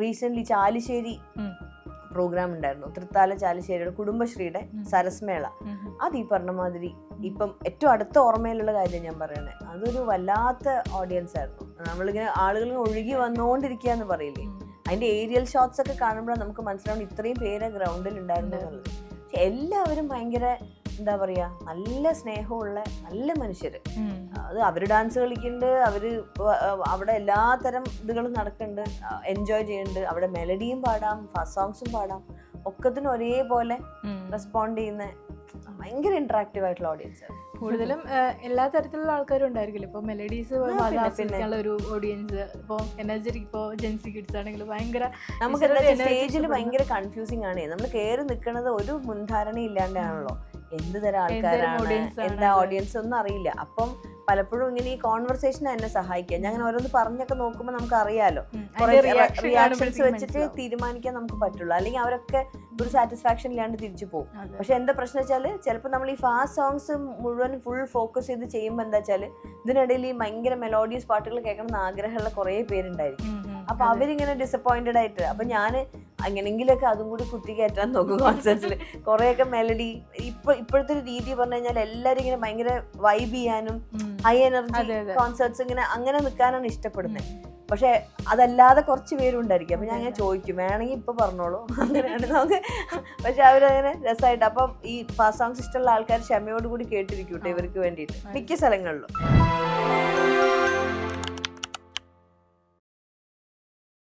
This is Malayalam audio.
റീസെന്റ് ചാലിശ്ശേരി പ്രോഗ്രാം ഉണ്ടായിരുന്നു, തൃത്താല ചാലിശ്ശേരിയുടെ കുടുംബശ്രീയുടെ സരസ്മേള. അത് ഈ പറഞ്ഞ മാതിരി ഇപ്പം ഏറ്റവും അടുത്ത ഓർമ്മയിലുള്ള കാര്യം ഞാൻ പറയണേ, അതൊരു വല്ലാത്ത ഓഡിയൻസ് ആയിരുന്നു. നമ്മളിങ്ങനെ ആളുകൾ ഒഴുകി വന്നുകൊണ്ടിരിക്കുക എന്ന് പറയില്ലേ, അതിന്റെ ഏരിയൽ ഷോട്ട്സ് ഒക്കെ കാണുമ്പോഴാണ് നമുക്ക് മനസ്സിലാവുന്നത് ഇത്രയും പേര് ഗ്രൗണ്ടിൽ ഉണ്ടായിരുന്നു എന്നുള്ളത്. പക്ഷെ എല്ലാവരും ഭയങ്കര എന്താ പറയാ, നല്ല സ്നേഹമുള്ള നല്ല മനുഷ്യര്. അത് അവര് ഡാൻസ് കളിക്കുന്നുണ്ട്, അവര് അവിടെ എല്ലാ തരം ഇതുകളും നടക്കുന്നുണ്ട്, എൻജോയ് ചെയ്യുന്നുണ്ട്. അവിടെ മെലഡിയും പാടാം, ഫാസ്റ്റ് സോങ്സും പാടാം, ഒക്കത്തിനും ഒരേപോലെ റെസ്പോണ്ട് ചെയ്യുന്ന ഭയങ്കര ഇന്ററാക്റ്റീവ് ആയിട്ടുള്ള ഓഡിയൻസ് ആണ്. കൂടുതലും എല്ലാ തരത്തിലുള്ള ആൾക്കാരും ഉണ്ടായിരിക്കില്ല. ഇപ്പൊ മെലഡീസ് ഒരു ഓഡിയൻസ്, ഇപ്പൊ എനർജറ്റിക്, ഇപ്പൊ ജെൻസി കിഡ്സ് ആണെങ്കിൽ ഭയങ്കര നമുക്ക് സ്റ്റേജിൽ ഭയങ്കര കൺഫ്യൂസിങ് ആണ്. നമ്മൾ കയറി നിൽക്കുന്നത് ഒരു മുൻധാരണ ഇല്ലാണ്ടാണല്ലോ, എന്ത് തരം ആൾക്കാരാണ്, എന്താ ഓഡിയൻസ് ഒന്നും അറിയില്ല. അപ്പം പലപ്പോഴും ഇങ്ങനെ ഈ കോൺവെർസേഷൻ എന്നെ സഹായിക്കുക. ഞാൻ അങ്ങനെ ഓരോന്ന് പറഞ്ഞൊക്കെ നോക്കുമ്പോൾ നമുക്ക് അറിയാലോ, റിയാക്ഷൻസ് വെച്ചിട്ട് തീരുമാനിക്കാൻ നമുക്ക് പറ്റുള്ളൂ. അല്ലെങ്കിൽ അവരൊക്കെ ഒരു സാറ്റിസ്ഫാക്ഷൻ ഇല്ലാണ്ട് തിരിച്ചു പോകും. പക്ഷെ എന്താ പ്രശ്നം വെച്ചാല്, ചിലപ്പോൾ നമ്മൾ ഈ ഫാസ്റ്റ് സോങ്സ് മുഴുവൻ ഫുൾ ഫോക്കസ് ചെയ്ത് ചെയ്യുമ്പോൾ എന്താ വെച്ചാൽ, ഇതിനിടയിൽ ഈ ഭയങ്കര മെലോഡിയസ് പാട്ടുകൾ കേൾക്കണം എന്ന് ആഗ്രഹമുള്ള കുറെ പേരുണ്ടായിരിക്കും. അപ്പൊ അവരിങ്ങനെ ഡിസപ്പോയിന്റഡ് ആയിട്ട്, അപ്പൊ ഞാൻ എങ്ങനെങ്കിലൊക്കെ അതും കൂടി കുത്തി കയറ്റാൻ നോക്കും കോൺസേർട്സിൽ. കുറെയൊക്കെ മെലഡി, ഇപ്പോഴത്തെ ഒരു രീതി പറഞ്ഞു കഴിഞ്ഞാൽ എല്ലാരും ഇങ്ങനെ ഭയങ്കര വൈബ് ചെയ്യാനും ഹൈ എനർജി കോൺസേർട്സ് ഇങ്ങനെ അങ്ങനെ നിൽക്കാനാണ് ഇഷ്ടപ്പെടുന്നത്. പക്ഷെ അതല്ലാതെ കുറച്ച് പേരുണ്ടായിരിക്കും. അപ്പൊ ഞാൻ അങ്ങനെ ചോദിക്കും, വേണമെങ്കിൽ ഇപ്പൊ പറഞ്ഞോളൂ, അങ്ങനെയാണ് നമുക്ക്. പക്ഷെ അവരങ്ങനെ രസമായിട്ട്, അപ്പം ഈ ഫാസ്റ്റ് സോങ്സ് ഇഷ്ടമുള്ള ആൾക്കാർ ക്ഷമയോട് കൂടി കേട്ടിരിക്കൂട്ടെ ഇവർക്ക് വേണ്ടിയിട്ട് മിക്ക സ്ഥലങ്ങളിലും.